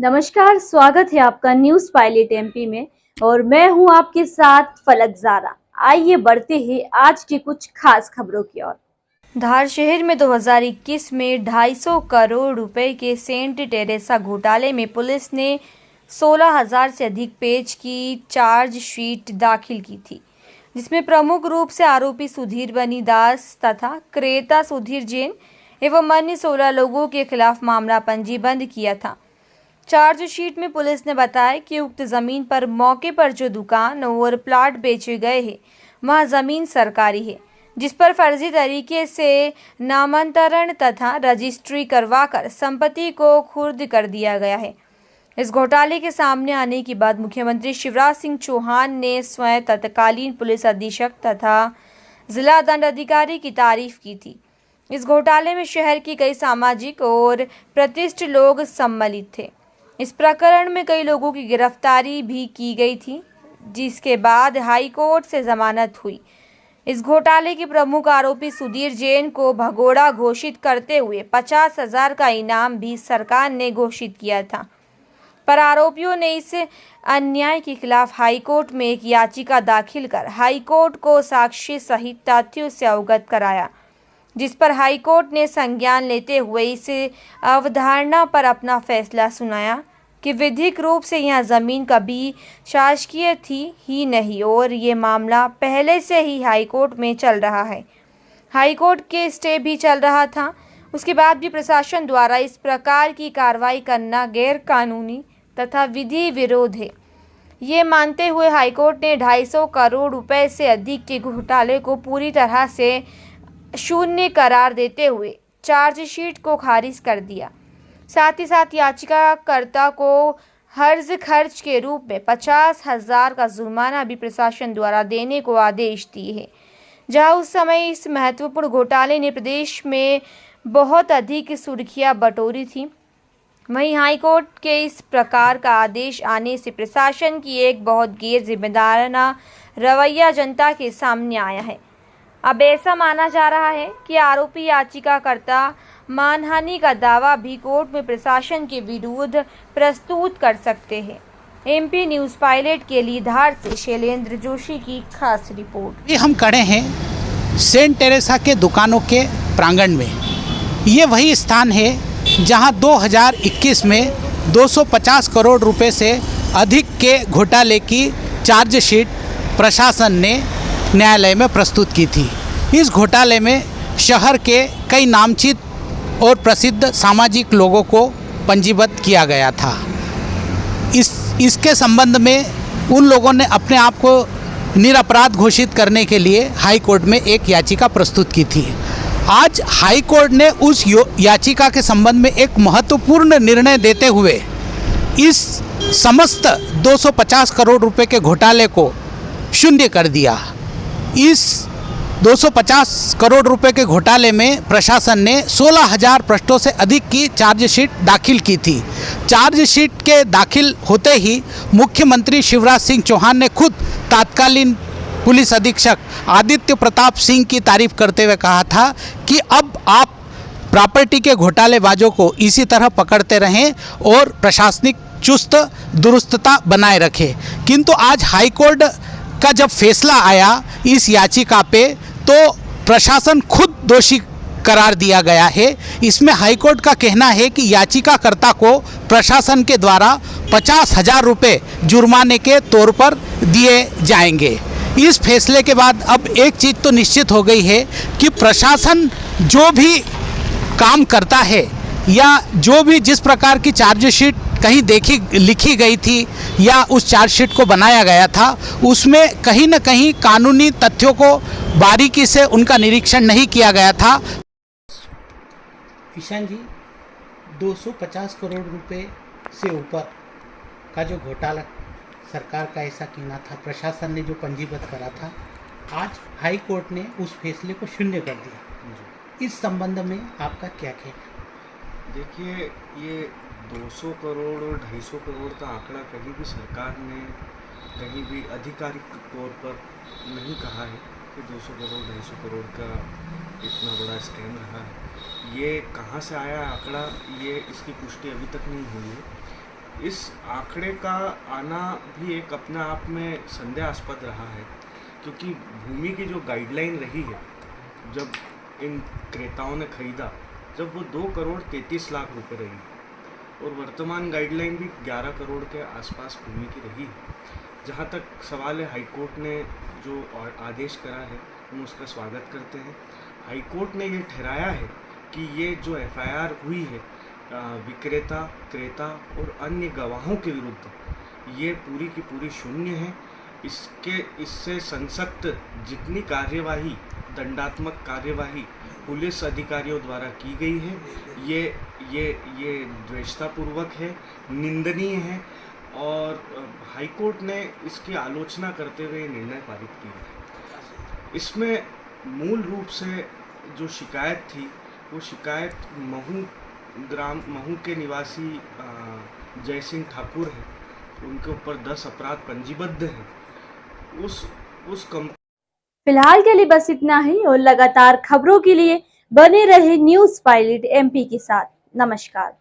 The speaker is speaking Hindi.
नमस्कार, स्वागत है आपका न्यूज पायलट एमपी में। और मैं हूं आपके साथ फलक ज़ारा। आइए बढ़ते हैं आज की कुछ खास खबरों की ओर। धार शहर में 2021 में 250 करोड़ रुपए के सेंट टेरेसा घोटाले में पुलिस ने 16,000 से अधिक पेज की चार्जशीट दाखिल की थी, जिसमें प्रमुख रूप से आरोपी सुधीर बनी दास तथा क्रेता सुधीर जैन एवं अन्य 16 लोगों के खिलाफ मामला पंजीबद्ध किया था। चार्जशीट में पुलिस ने बताया कि उक्त जमीन पर मौके पर जो दुकान और प्लाट बेचे गए हैं, वह जमीन सरकारी है, जिस पर फर्जी तरीके से नामांतरण तथा रजिस्ट्री करवाकर संपत्ति को कुर्द कर दिया गया है। इस घोटाले के सामने आने के बाद मुख्यमंत्री शिवराज सिंह चौहान ने स्वयं तत्कालीन पुलिस अधीक्षक तथा जिला दंड अधिकारी की तारीफ की थी। इस घोटाले में शहर के कई सामाजिक और प्रतिष्ठित लोग सम्मिलित थे। इस प्रकरण में कई लोगों की गिरफ्तारी भी की गई थी, जिसके बाद हाई कोर्ट से जमानत हुई। इस घोटाले के प्रमुख आरोपी सुधीर जैन को भगोड़ा घोषित करते हुए 50,000 का इनाम भी सरकार ने घोषित किया था, पर आरोपियों ने इस अन्याय के खिलाफ हाई कोर्ट में एक याचिका दाखिल कर हाई कोर्ट को साक्ष्य सहित तथ्यों से अवगत कराया, जिस पर हाई कोर्ट ने संज्ञान लेते हुए इस अवधारणा पर अपना फैसला सुनाया कि विधिक रूप से यह जमीन कभी शासकीय थी ही नहीं और ये मामला पहले से ही हाई कोर्ट में चल रहा है। हाई कोर्ट के स्टे भी चल रहा था, उसके बाद भी प्रशासन द्वारा इस प्रकार की कार्रवाई करना गैर कानूनी तथा विधि विरोध है। ये मानते हुए हाईकोर्ट ने 250 करोड़ रुपए से अधिक के घोटाले को पूरी तरह से शून्य करार देते हुए चार्जशीट को खारिज कर दिया। साथ ही साथ याचिकाकर्ता को हर्ज खर्च के रूप में 50,000 का जुर्माना भी प्रशासन द्वारा देने को आदेश दिए हैं। जहां उस समय इस महत्वपूर्ण घोटाले ने प्रदेश में बहुत अधिक सुर्खियां बटोरी थी, वहीं हाईकोर्ट के इस प्रकार का आदेश आने से प्रशासन की एक बहुत गैर जिम्मेदाराना रवैया जनता के सामने आया है। अब ऐसा माना जा रहा है कि आरोपी याचिकाकर्ता मानहानि का दावा भी कोर्ट में प्रशासन के विरुद्ध प्रस्तुत कर सकते हैं। एमपी न्यूज पायलट के लिए धार से शैलेंद्र जोशी की खास रिपोर्ट। ये हम खड़े हैं सेंट टेरेसा के दुकानों के प्रांगण में। ये वही स्थान है जहां 2021 में 250 करोड़ रुपए से अधिक के घोटाले की चार्जशीट प्रशासन ने न्यायालय में प्रस्तुत की थी। इस घोटाले में शहर के कई नामचीन और प्रसिद्ध सामाजिक लोगों को पंजीबद्ध किया गया था। इसके संबंध में उन लोगों ने अपने आप को निरपराध घोषित करने के लिए हाई कोर्ट में एक याचिका प्रस्तुत की थी। आज हाई कोर्ट ने उस याचिका के संबंध में एक महत्वपूर्ण निर्णय देते हुए इस समस्त 250 करोड़ रुपए के घोटाले को शून्य कर दिया। इस 250 करोड़ रुपए के घोटाले में प्रशासन ने 16,000 पृष्ठों से अधिक की चार्जशीट दाखिल की थी। चार्जशीट के दाखिल होते ही मुख्यमंत्री शिवराज सिंह चौहान ने खुद तत्कालीन पुलिस अधीक्षक आदित्य प्रताप सिंह की तारीफ करते हुए कहा था कि अब आप प्रॉपर्टी के घोटालेबाजों को इसी तरह पकड़ते रहें और प्रशासनिक चुस्त दुरुस्तता बनाए रखें। किंतु आज हाई कोर्ट का जब फैसला आया इस याचिका पे, तो प्रशासन खुद दोषी करार दिया गया है। इसमें हाईकोर्ट का कहना है कि याचिकाकर्ता को प्रशासन के द्वारा 50,000 रुपये जुर्माने के तौर पर दिए जाएंगे। इस फैसले के बाद अब एक चीज़ तो निश्चित हो गई है कि प्रशासन जो भी काम करता है या जो भी जिस प्रकार की चार्जशीट कहीं लिखी गई थी या उस चार्जशीट को बनाया गया था, उसमें कहीं न कहीं कानूनी तथ्यों को बारीकी से उनका निरीक्षण नहीं किया गया था। ईशान जी, 250 करोड़ रुपए से ऊपर का जो घोटाला सरकार का ऐसा कहना था, प्रशासन ने जो पंजीबद्ध करा था, आज हाई कोर्ट ने उस फैसले को शून्य कर दिया। इस संबंध में आपका क्या कहना? देखिए, ये 200 करोड़ और 250 करोड़ का आंकड़ा कहीं भी सरकार ने कहीं भी आधिकारिक तौर पर नहीं कहा है कि 200 करोड़ 250 करोड़ का इतना बड़ा स्कैम रहा है। ये कहाँ से आया आंकड़ा, ये इसकी पुष्टि अभी तक नहीं हुई है। इस आंकड़े का आना भी एक अपने आप में संदेहास्पद रहा है, क्योंकि भूमि की जो गाइडलाइन रही है जब इन क्रेताओं ने खरीदा, जब वो 2 करोड़ 33 लाख रुपए रही, और वर्तमान गाइडलाइन भी 11 करोड़ के आसपास भूमि की रही है। जहाँ तक सवाल है, हाईकोर्ट ने जो आदेश करा है हम उसका स्वागत करते हैं। हाईकोर्ट ने ये ठहराया है कि ये जो एफआईआर हुई है विक्रेता, क्रेता और अन्य गवाहों के विरुद्ध, ये पूरी की पूरी शून्य है। इससे संसक्त जितनी कार्यवाही, दंडात्मक कार्यवाही पुलिस अधिकारियों द्वारा की गई है, ये द्वेषतापूर्वक है, निंदनीय है, और हाईकोर्ट ने इसकी आलोचना करते हुए निर्णय पारित किया है। इसमें मूल रूप से जो शिकायत थी, वो शिकायत महू के निवासी जय सिंह ठाकुर है, उनके ऊपर 10 अपराध पंजीबद्ध हैं। उस फिलहाल के लिए बस इतना ही, और लगातार खबरों के लिए बने रहे न्यूज़ पायलट एमपी के साथ। नमस्कार।